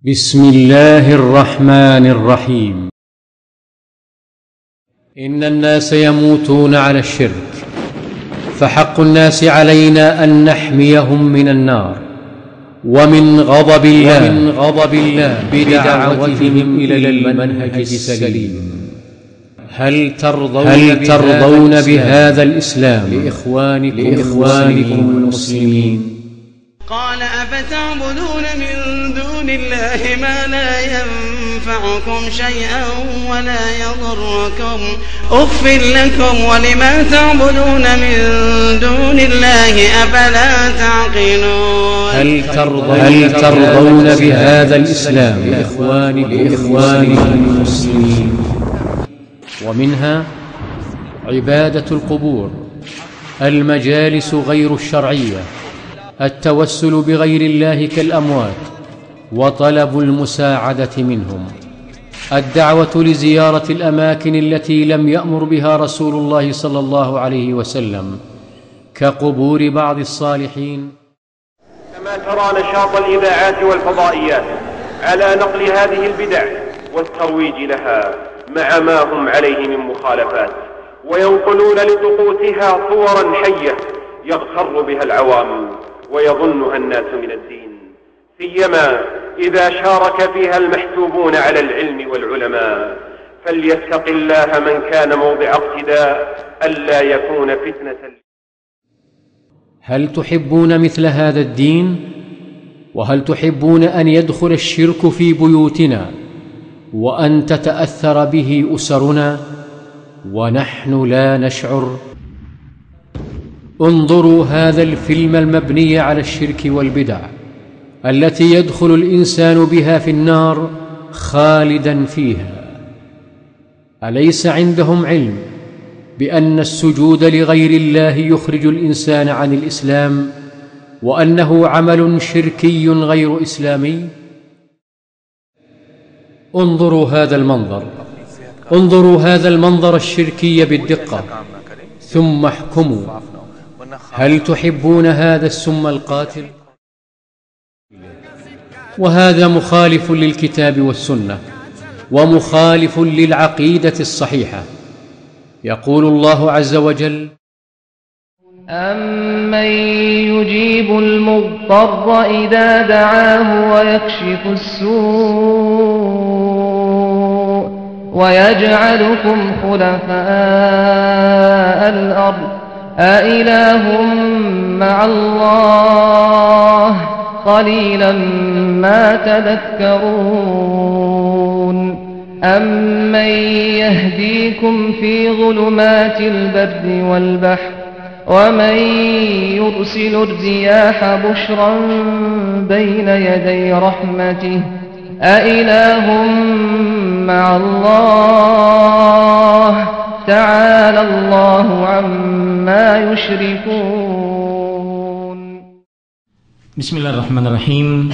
بسم الله الرحمن الرحيم. إن الناس يموتون على الشرك، فحق الناس علينا أن نحميهم من النار ومن غضب الله بدعوتهم إلى المنهج السليم. هل ترضون بهذا الإسلام لإخوانكم المسلمين؟ قال أفتعبدون من دون الله ما لا ينفعكم شيئا ولا يضركم أف لكم ولما تعبدون من دون الله أفلا تعقلون. هل ترضون بهذا الإسلام لإخوانكم المسلمين؟ ومنها عبادة القبور، المجالس غير الشرعية، التوسل بغير الله كالأموات، وطلب المساعدة منهم، الدعوة لزيارة الأماكن التي لم يأمر بها رسول الله صلى الله عليه وسلم كقبور بعض الصالحين. كما ترى نشاط الإذاعات والفضائيات على نقل هذه البدع والترويج لها مع ما هم عليه من مخالفات، وينقلون لطقوسها صورا حية يغتر بها العوام ويظنها الناس من الدين، سيما إذا شارك فيها المحسوبون على العلم والعلماء. فليتق الله من كان موضع اقتداء ألا يكون فتنة. هل تحبون مثل هذا الدين؟ وهل تحبون أن يدخل الشرك في بيوتنا وأن تتأثر به أسرنا ونحن لا نشعر؟ انظروا هذا الفيلم المبني على الشرك والبدع التي يدخل الإنسان بها في النار خالدا فيها. أليس عندهم علم بأن السجود لغير الله يخرج الإنسان عن الإسلام وأنه عمل شركي غير إسلامي؟ انظروا هذا المنظر الشركي بالدقة، ثم احكموا. هل تحبون هذا السم القاتل؟ وهذا مخالف للكتاب والسنة ومخالف للعقيدة الصحيحة. يقول الله عز وجل: أَمَّن يُجِيبُ الْمُضْطَرَّ إِذَا دَعَاهُ وَيَكْشِفُ السُّوءَ وَيَجْعَلُكُمْ خُلَفَاءَ الْأَرْضِ أَإِلَٰهٌ مَّعَ اللَّهِ قَلِيلًا مَّا تَذَكَّرُونَ. أَمَّن يَهْدِيكُمْ فِي ظُلُمَاتِ الْبَرِّ وَالْبَحْرِ وَمَن يُرْسِلُ الرِّيَاحَ بُشْرًا بَيْنَ يَدَيْ رَحْمَتِهِ أَإِلَٰهٌ مَّعَ اللَّهِ تعالى الله عما يشركون. Bismillahirrahmanirrahim.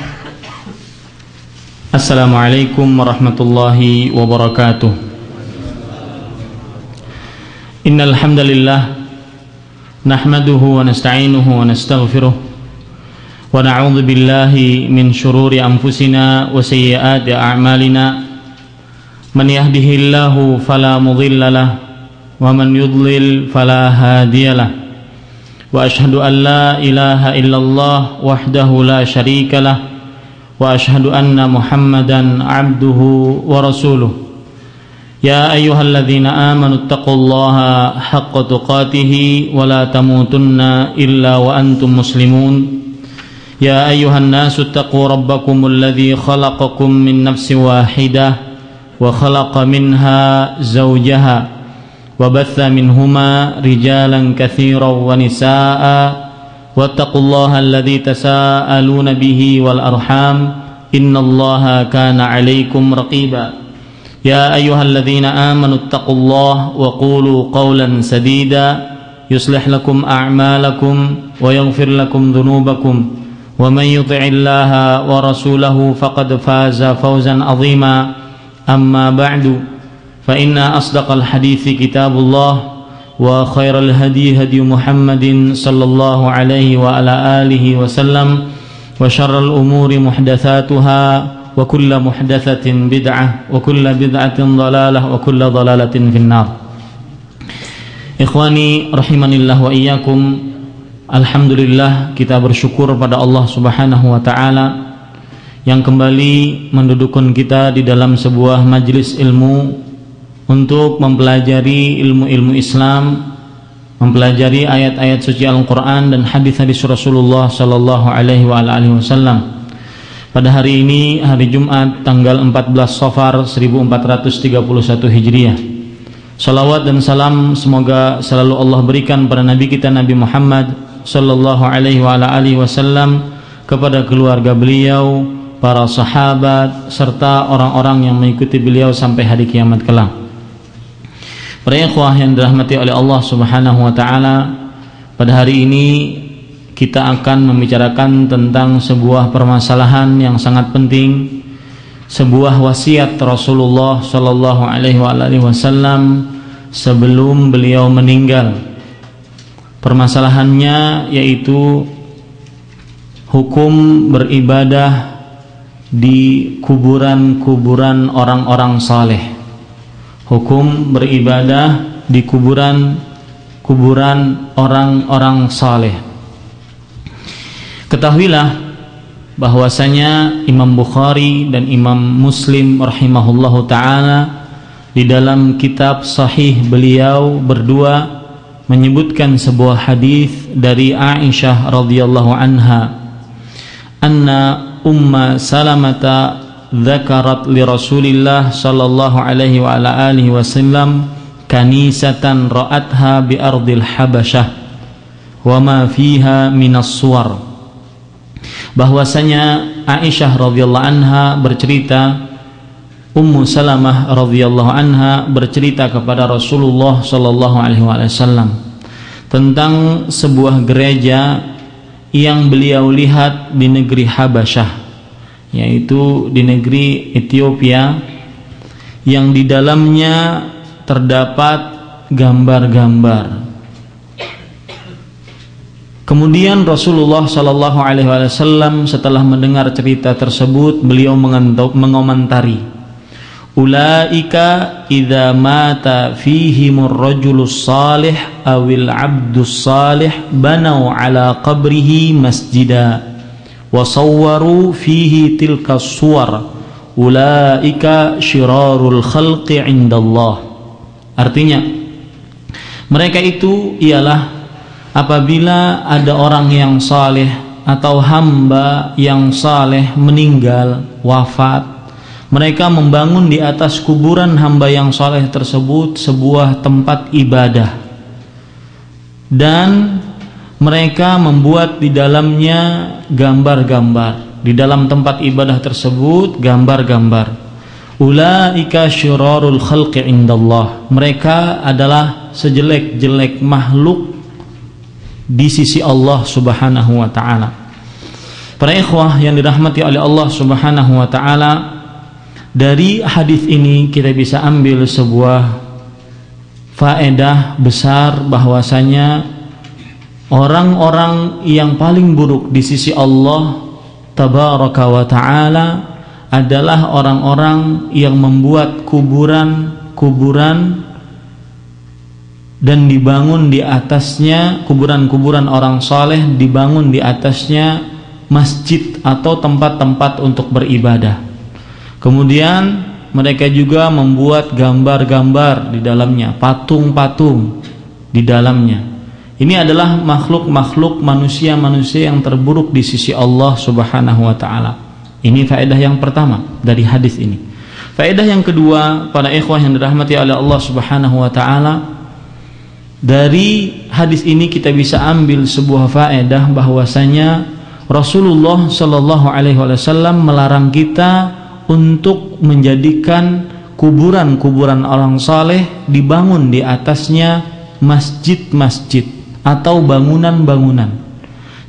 Assalamualaikum warahmatullahi wabarakatuh. Innal hamdalillah nahmaduhu wa nasta'inuhu wa nastaghfiruh wa na'udzu billahi min shururi anfusina wa sayyiati a'malina. Man yahdihillahu fala mudilla lahu wa man yudlil fala hadiyalah. Wa ashhadu an la ilaha illallah wahdahu la syarika lah wa ashhadu anna Muhammadan abduhu wa rasuluh. Ya ayyuhalladzina amanu taqullaha haqqa tuqatih wa la tamutunna illa wa antum muslimun. Ya ayyuhan nasu taqu rabbakumul ladzi khalaqakum min nafsin wahidah wa khalaqa minha zawjaha وبث منهما رجالا كثيرا ونساء واتقوا الله الذي تساءلون به والأرحام إن الله كان عليكم رقيبا. يا أيها الذين آمنوا اتقوا الله وقولوا قولا سديدا يصلح لكم أعمالكم ويغفر لكم ذنوبكم ومن يطع الله ورسوله فقد فاز فوزا عظيما. أما بعد فإن أصدق الحديث كتاب الله وخير الهدي هدي محمد صلى الله عليه وعلى آله وسلم وشر الأمور محدثاتها وكل محدثة بدعة وكل بدعة ضلالة وكل ضلالة في النار. Ikhwani rahimanillah wa iyyakum. Alhamdulillah, kita bersyukur pada Allah Subhanahu wa taala yang kembali mendudukkan kita di dalam sebuah majelis ilmu untuk mempelajari ilmu-ilmu Islam, mempelajari ayat-ayat suci Al-Qur'an dan hadis-hadis Rasulullah sallallahu alaihi wasallam. Pada hari ini, hari Jumat tanggal 14 Safar 1431 Hijriah. Salawat dan salam semoga selalu Allah berikan pada Nabi kita Nabi Muhammad sallallahu alaihi wasallam, kepada keluarga beliau, para sahabat, serta orang-orang yang mengikuti beliau sampai hari kiamat kelak. Para ikhwah yang dirahmati oleh Allah Subhanahu wa taala, pada hari ini kita akan membicarakan tentang sebuah permasalahan yang sangat penting, sebuah wasiat Rasulullah sallallahu alaihi wasallam sebelum beliau meninggal. Permasalahannya yaitu hukum beribadah di kuburan-kuburan orang-orang saleh. Hukum beribadah di kuburan orang-orang saleh. Ketahuilah bahwasanya Imam Bukhari dan Imam Muslim rahimahullahu taala di dalam kitab sahih beliau berdua menyebutkan sebuah hadis dari Aisyah radhiyallahu anha, anna Umma Salamata dzakarat li Rasulillah sallallahu alaihi wa ala alihi wasallam kanisatan ra'atha bi ardil Habasyah wa ma fiha minas suwar. Bahwasanya Aisyah radhiyallahu anha bercerita, Ummu Salamah radhiyallahu anha bercerita kepada Rasulullah sallallahu alaihi wasallam tentang sebuah gereja yang beliau lihat di negeri Habasyah, yaitu di negeri Ethiopia, yang di dalamnya terdapat gambar-gambar. Kemudian Rasulullah sallallahu alaihi wasallam setelah mendengar cerita tersebut, beliau mengomentari, ulaika idza mata fihimur rajulus salih awil abdus salih banau ala qabrihi masjida wa sawwaru fihi tilka suwar ulaika syirarul khalqi indallah. Artinya, mereka itu ialah apabila ada orang yang saleh atau hamba yang saleh meninggal, wafat, mereka membangun di atas kuburan hamba yang saleh tersebut sebuah tempat ibadah, dan mereka membuat di dalamnya gambar-gambar. Di dalam tempat ibadah tersebut gambar-gambar. Ulaika syirarul khalqi indallah. Mereka adalah sejelek-jelek makhluk di sisi Allah Subhanahu wa taala. Para ikhwah yang dirahmati oleh Allah Subhanahu wa taala, dari hadis ini kita bisa ambil sebuah faedah besar, bahwasanya orang-orang yang paling buruk di sisi Allah Tabaraka wa taala adalah orang-orang yang membuat kuburan-kuburan dan dibangun di atasnya, kuburan-kuburan orang saleh dibangun di atasnya masjid atau tempat-tempat untuk beribadah. Kemudian mereka juga membuat gambar-gambar di dalamnya, patung-patung di dalamnya. Ini adalah makhluk-makhluk manusia-manusia yang terburuk di sisi Allah Subhanahu wa taala. Ini faedah yang pertama dari hadis ini. Faedah yang kedua, para ikhwah yang dirahmati oleh Allah Subhanahu wa taala, dari hadis ini kita bisa ambil sebuah faedah bahwasanya Rasulullah sallallahu alaihi wasallam melarang kita untuk menjadikan kuburan-kuburan orang saleh dibangun di atasnya masjid-masjid atau bangunan-bangunan.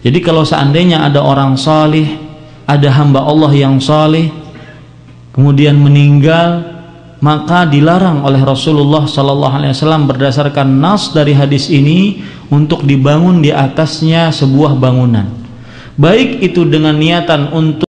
Jadi kalau seandainya ada orang saleh, ada hamba Allah yang saleh kemudian meninggal, maka dilarang oleh Rasulullah sallallahu alaihi wasallam berdasarkan nas dari hadis ini untuk dibangun di atasnya sebuah bangunan, baik itu dengan niatan untuk